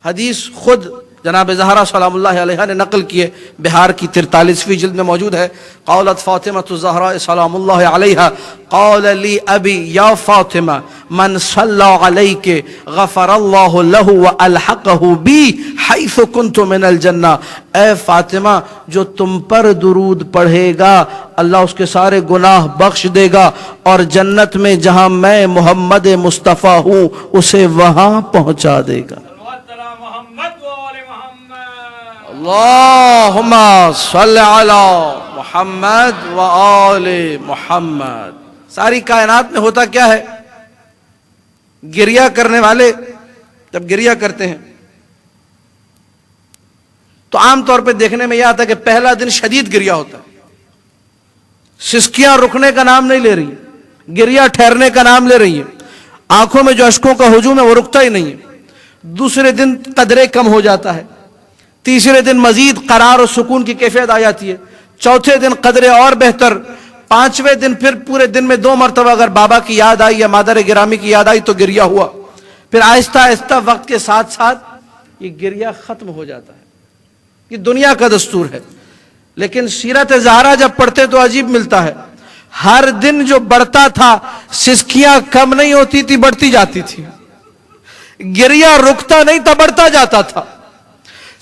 حدیث خود جناب زہرا سلام اللہ علیہ نے نقل کیے، بہار کی 43ویں جلد میں موجود ہے۔ قالت فاطمہ الزہرا سلام اللہ علیہ قال لی ابی یا فاطمہ من صلی علیک غفر اللہ لہ والحقہ بی حیث کنت من الجنہ، اے فاطمہ جو تم پر درود پڑھے گا اللہ اس کے سارے گناہ بخش دے گا اور جنت میں جہاں میں محمد مصطفیٰ ہوں اسے وہاں پہنچا دے گا۔ اللہم صلی علی محمد و آل محمد۔ ساری کائنات میں ہوتا کیا ہے؟ گریہ کرنے والے جب گریہ کرتے ہیں تو عام طور پہ دیکھنے میں یہ آتا ہے کہ پہلا دن شدید گریہ ہوتا ہے، سسکیاں رکنے کا نام نہیں لے رہی ہیں، گریہ ٹھہرنے کا نام لے رہی ہیں، آنکھوں میں جو اشکوں کا ہجوم ہے وہ رکتا ہی نہیں ہے۔ دوسرے دن قدرے کم ہو جاتا ہے، تیسرے دن مزید قرار و سکون کی کیفیت آ جاتی ہے، چوتھے دن قدرے اور بہتر، پانچویں دن پھر پورے دن میں 2 مرتبہ اگر بابا کی یاد آئی یا مادر گرامی کی یاد آئی تو گریہ ہوا، پھر آہستہ آہستہ وقت کے ساتھ ساتھ یہ گریہ ختم ہو جاتا ہے۔ یہ دنیا کا دستور ہے، لیکن سیرت زہرا جب پڑھتے تو عجیب ملتا ہے، ہر دن جو بڑھتا تھا سسکیاں کم نہیں ہوتی تھی، بڑھتی جاتی تھی، گریہ رکتا نہیں تھا، بڑھتا جاتا تھا،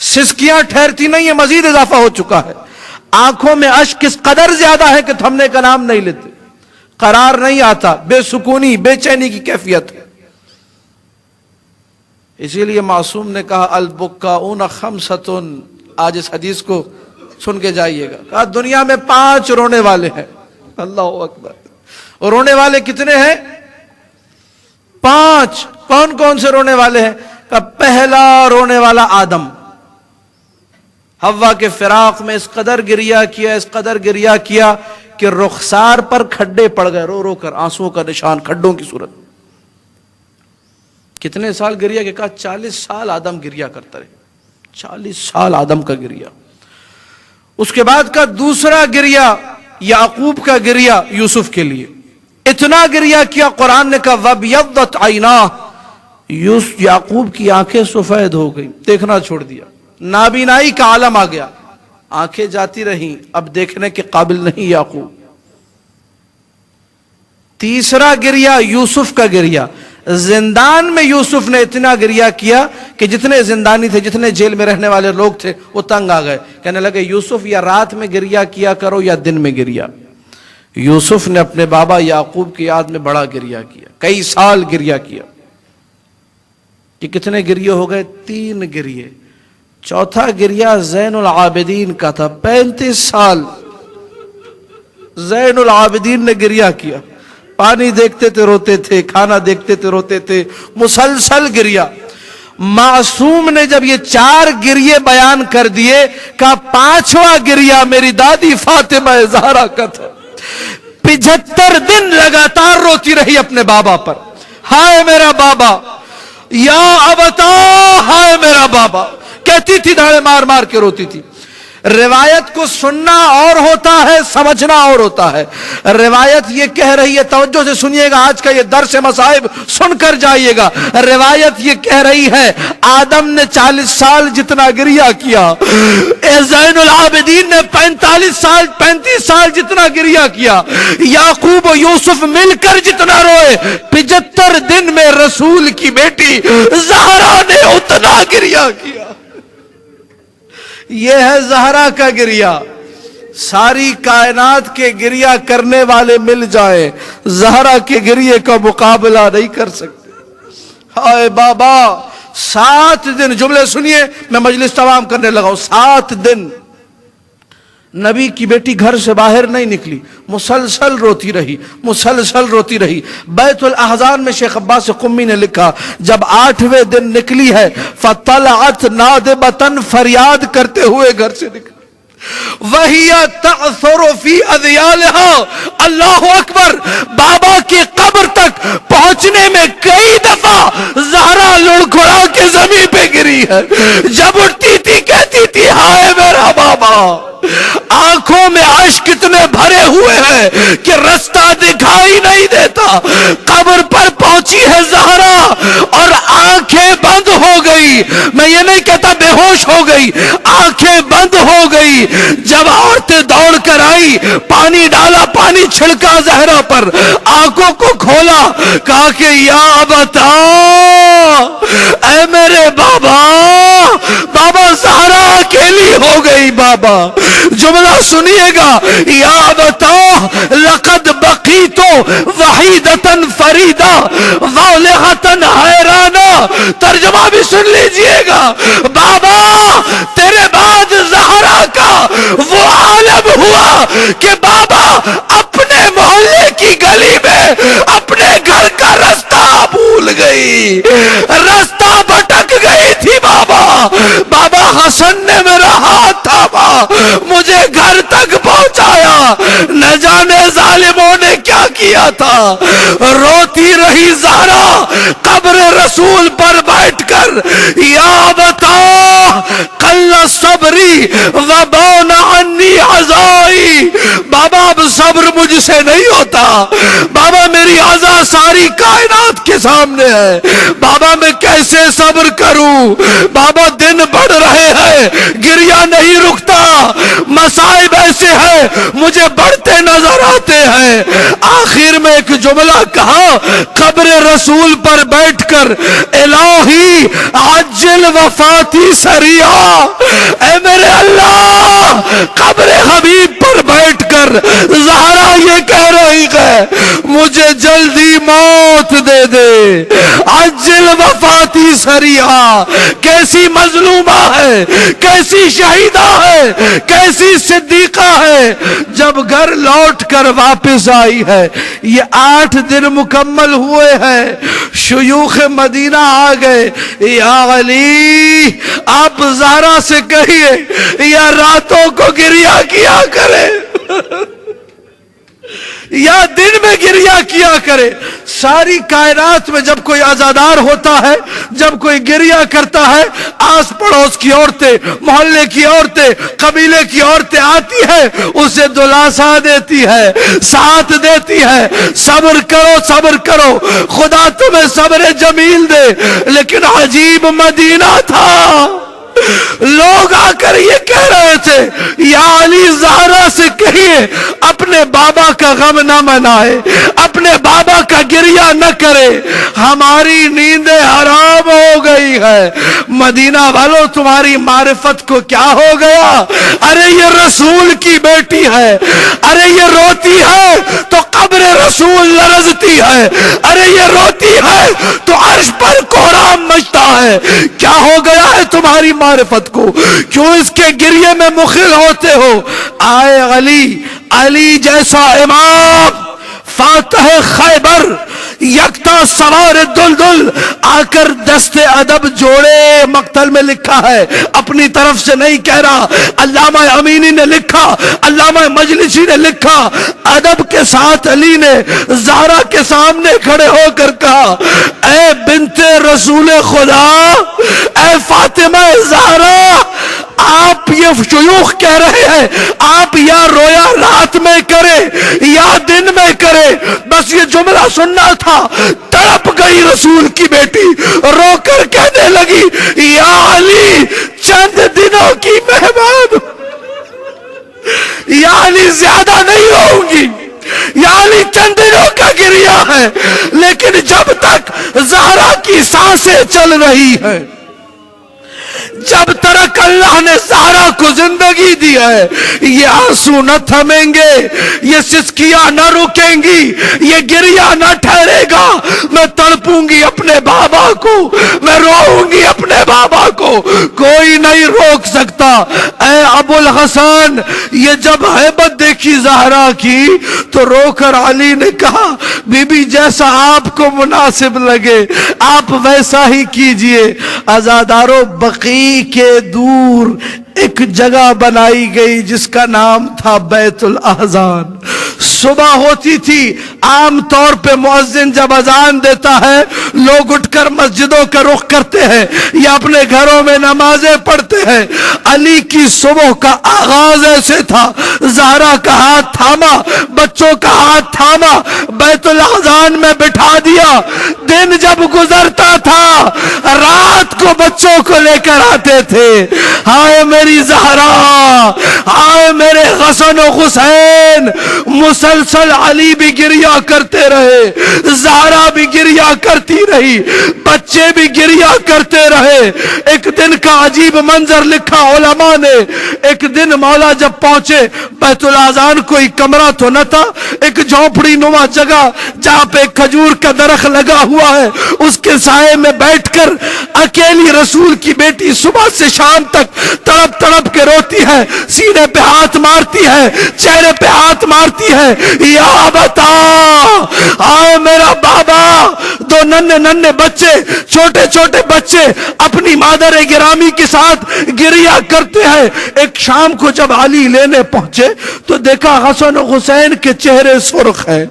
سسکیاں ٹھہرتی نہیں ہیں، مزید اضافہ ہو چکا ہے، آنکھوں میں اشک اس قدر زیادہ ہے کہ تھمنے کا نام نہیں لیتے، قرار نہیں آتا، بے سکونی بے چینی کی کیفیت ہے۔ اسی لیے معصوم نے کہا البکاؤن خمسۃ، آج اس حدیث کو سن کے جائیے گا، کہا دنیا میں 5 رونے والے ہیں۔ اللہ اکبر، اور رونے والے کتنے ہیں؟ 5۔ کون کون سے رونے والے ہیں؟ کہا پہلا رونے والا آدم، حوا کے فراق میں اس قدر گریہ کیا، اس قدر گریہ کیا کہ رخسار پر کھڈے پڑ گئے، رو رو کر آنسوؤں کا نشان کھڈوں کی صورت۔ کتنے سال گریہ کے؟ کہا 40 سال آدم گریہ کرتا رہے، 40 سال آدم کا گریہ۔ اس کے بعد کا دوسرا گریہ یعقوب کا گریہ یوسف کے لیے، اتنا گریہ کیا قرآن نے کہا وَبْيَضَّتْ عَيْنَاهُ، یعقوب کی آنکھیں سفید ہو گئی، دیکھنا چھوڑ دیا، نابینائی کا عالم آ گیا، آنکھیں جاتی رہیں، اب دیکھنے کے قابل نہیں یعقوب۔ تیسرا گریہ یوسف کا گریہ، زندان میں یوسف نے اتنا گریہ کیا کہ جتنے زندانی تھے، جتنے جیل میں رہنے والے لوگ تھے وہ تنگ آ گئے، کہنے لگے یوسف یا رات میں گریہ کیا کرو یا دن میں گریہ۔ یوسف نے اپنے بابا یعقوب کی یاد میں بڑا گریہ کیا، کئی سال گریہ کیا۔ کہ کتنے گریہ ہو گئے؟ 3 گریہ۔ چوتھا گریہ زین العابدین کا تھا، 35 سال زین العابدین نے گریہ کیا، پانی دیکھتے تھے روتے تھے، کھانا دیکھتے تھے روتے تھے، مسلسل گریہ۔ معصوم نے جب یہ 4 گریہ بیان کر دیے، کہا 5واں گریہ میری دادی فاطمہ زہرا کا تھا، 75 دن لگاتار روتی رہی اپنے بابا پر، ہائے میرا بابا، یا ابتا ہائے میرا بابا، کہتی تھی، دھاڑے مار مار کے روتی تھی۔ روایت کو سننا اور ہوتا ہے، سمجھنا اور ہوتا ہے۔ روایت یہ کہہ رہی ہے، توجہ سے سنیے گا، آج کا یہ درس مصائب سن کر جائیے گا۔ روایت یہ کہہ رہی ہے آدم نے 40 سال جتنا گریہ کیا، زین العابدین نے 35 سال جتنا گریہ کیا، یعقوب و یوسف مل کر جتنا روئے، 75 دن میں رسول کی بیٹی زہرا نے اتنا گریہ کیا۔ یہ ہے زہرا کا گریہ۔ ساری کائنات کے گریہ کرنے والے مل جائیں، زہرا کے گریہ کا مقابلہ نہیں کر سکتے۔ ہائے بابا، 7 دن، جملے سنیے، میں مجلس تمام کرنے لگا ہوں، 7 دن نبی کی بیٹی گھر سے باہر نہیں نکلی، مسلسل روتی رہی، مسلسل روتی رہی۔ بیت الاحزان میں شیخ عباس قمی نے لکھا جب 8ویں دن نکلی ہے فطلعت نادبتن، فریاد کرتے ہوئے گھر سے نکلی، وَهِيَ تَعْثُرُ فِي أَذْيَالِهَا، اللہ اکبر، بابا کی قبر تک پہنچنے میں کئی دفعہ زہرا لڑکھڑا کے زمین پہ گری ہے، جب اٹھتی تھی کہتی تھی ہائے میرا بابا، آنکھوں میں اشک اتنے بھرے ہوئے ہیں کہ رستہ دکھائی نہیں دیتا، قبر پر پہنچی ہے زہرا، اور آنکھیں بند ہو گئی. میں یہ نہیں کہتا بے ہوش ہو گئی, آنکھیں بند ہو گئی. جب عورتیں دوڑ کر آئی, پانی ڈالا, پانی چھڑکا زہرا پر, آنکھوں کو کھولا, کہا کہ یا ابتا, اے میرے بابا. بابا زہرا اکیلی ہو گئی. بابا جملہ سنیے گا, یا ابتا لقد بقیت وحیدۃ فریدہ والغۃ حیرانہ. ترجمہ بھی سن لیجئے گا. بابا تیرے بعد زہرا کا وہ عالم ہوا کہ بابا اپنے محلے کی گلی میں اپنے گھر کا رستہ بھول گئی, رستہ بھٹک گئی تھی. بابا حسن نے میرا ہاتھ تھاما, مجھے گھر تک پہنچایا. نہ جانے ظالموں نے کیا کیا تھا. روتی رہی زہرا قبر رسول پر بیٹھ کر, یا بتا قل صبری وبان عنی عزائی. بابا اب صبر مجھ سے نہیں ہوتا. بابا میری عزا ساری کائنات کے سامنے ہے. بابا میں کیسے صبر کروں. بابا دن بڑھ رہے ہیں, گریہ نہیں رکتا. مصائب ایسے ہیں مجھے بڑھتے نظر آتے ہیں. آخر میں ایک جملہ کہا قبر رسول پر بیٹھ کر, الہی عجل وفاتی سریع. اے میرے اللہ, قبر حبیب پر بیٹھ کر زہرا یہ کہہ رہی ہے مجھے جلدی موت دے دے. عجل وفاتی سریع. کیسی مظلومہ ہے, کیسی شہیدہ ہے, کیسی صدیقہ ہے. جب گھر لوٹ کر واپس آئی ہے, یہ 8 دن مکمل ہوئے ہیں, شیوخ مدینہ آ گئے. یا علی آپ زہرا سے کہیے یا راتوں کو گریہ کیا کرے یا دن میں گریہ کیا کرے. ساری کائنات میں جب کوئی عزادار ہوتا ہے, جب کوئی گریہ کرتا ہے, آس پڑوس کی عورتیں, محلے کی عورتیں, قبیلے کی عورتیں آتی ہیں, اسے دلاسا دیتی ہے, ساتھ دیتی ہے. صبر کرو, صبر کرو, خدا تمہیں صبر جمیل دے. لیکن عجیب مدینہ تھا. لوگ آ کر یہ کہہ رہے تھے یا علی زہرا سے کہیے اپنے بابا کا غم نہ منائے, اپنے بابا کا گریہ نہ کرے, ہماری نیندیں حرام ہو گئی ہے. مدینہ والوں تمہاری معرفت کو کیا ہو گیا. ارے یہ رسول کی بیٹی ہے, ارے یہ روتی ہے تو قبر رسول لرزتی ہے, ارے یہ روتی ہے تو عرش پر کوہرام مچتا ہے. کیا ہو گیا ہے تمہاری معرفت کو, کیوں اس کے گریے میں مخل ہوتے ہو. آئے علی, علی جیسا امام, فاتح خیبر, یکتا سوار دلدل, آ کر دست ادب جوڑے مقتل میں لکھا ہے, اپنی طرف سے نہیں کہہ رہا. علامہ امینی نے لکھا, علامہ مجلسی نے لکھا. ادب کے ساتھ علی نے زہرا کے سامنے کھڑے ہو کر کہا اے بنت رسول خدا, اے فاطمہ زہرا, آپ یہ شیوخ کہہ رہے ہیں آپ یا رویا رات میں کرے یا دن میں کرے, بس یہ جملہ سننا تھا. تڑپ گئی رسول کی بیٹی, رو کر کہنے لگی یا علی چند دنوں کی مہمان, یا علی زیادہ نہیں رہوں گی, یا علی چند دنوں کا گریہ ہے, لیکن جب تک زہرا کی سانسیں چل رہی ہیں, جب تک اللہ نے زہرا کو زندگی دی ہے, یہ آنسو نہ تھمیں گے, یہ سسکیاں نہ رکیں گی, یہ گریہ نہ ٹھہرے گا. میں تڑپوں گی اپنے بابا کو, میں روؤں گی اپنے بابا کو, کوئی نہیں روک سکتا. اے ابو الحسن, یہ جب ہیبت دیکھی زہرا کی تو رو کر علی نے کہا بی بی جیسا آپ کو مناسب لگے آپ ویسا ہی کیجئے. عزادارو, بقیع کے دور ایک جگہ بنائی گئی جس کا نام تھا بیت الاحزان. صبح ہوتی تھی، عام طور پہ مؤذن جب اذان دیتا ہے لوگ اٹھ کر مسجدوں کا رخ کرتے ہیں یا اپنے گھروں میں نمازیں پڑھتے ہیں۔ علی کی صبح کا آغاز ایسے تھا، زہرا کا ہاتھ تھاما، بچوں کا ہاتھ تھاما، بیت الاذان میں بٹھا دیا۔ دن جب گزرتا تھا رات کو بچوں کو لے کر آتے تھے۔ ہائے میری زہرا، ہائے میرے حسن و حسین، مسلسل علی بھی گریا کرتے رہے، زہرا بھی گریا کرتی رہی، بچے بھی گریا کرتے رہے۔ ایک دن کا عجیب منظر لکھا علماء نے، ایک دن مولا جب پہنچے بیت الاذان، کوئی کمرہ تو نہ تھا، ایک جھونپڑی نما جگہ جہاں پہ کھجور کا درخت لگا ہوا ہے، اس کے سائے میں بیٹھ کر اکیلی رسول کی بیٹی صبح سے شام تک تڑپ تڑپ کے روتی ہے، سینے پہ ہاتھ مارتی ہے، چہرے پہ ہاتھ مارتی ہے، یا بتا آئے میرا بابا۔ دو ننھے ننھے بچے، چھوٹے چھوٹے بچے اپنی مادر گرامی کے ساتھ گریا کرتے ہیں۔ ایک شام کو جب علی لینے پہنچے تو دیکھا حسن و حسین کے چہرے سرخ ہیں،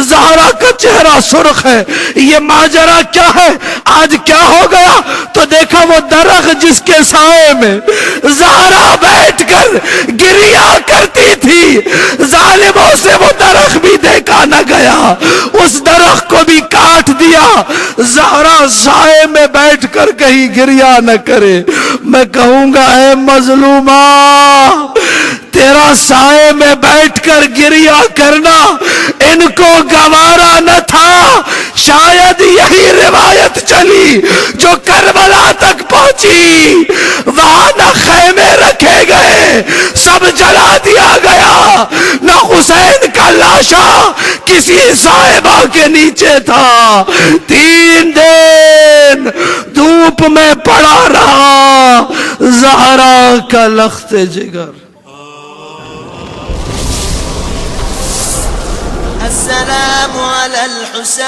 زہرا کا چہرہ سرخ ہے۔ یہ ماجرا کیا ہے؟ آج کیا ہو گیا؟ تو دیکھا وہ درخت جس کے سائے میں زہرا بیٹھ کر گریا کرتی تھی، ظالموں سے وہ درخت بھی دیکھا نہ گیا، اس درخت کو بھی کاٹ دیا۔ زہرا سائے میں بیٹھ کر کہیں گریا نہ کرے۔ میں کہوں گا اے مظلومہ، تیرا سائے میں بیٹھ کر گریا کرنا ان کو گوارا نہ تھا۔ شاید یہی روایت چلی جو کربلا تک پہنچی، وہاں نہ خیمے رکھے گئے، سب جلا دیا گیا، نہ حسین کا لاشا کسی صاحبہ کے نیچے تھا۔ 3 دن دھوپ میں پڑا رہا زہرا کا لخت جگر۔ السلام على الحسين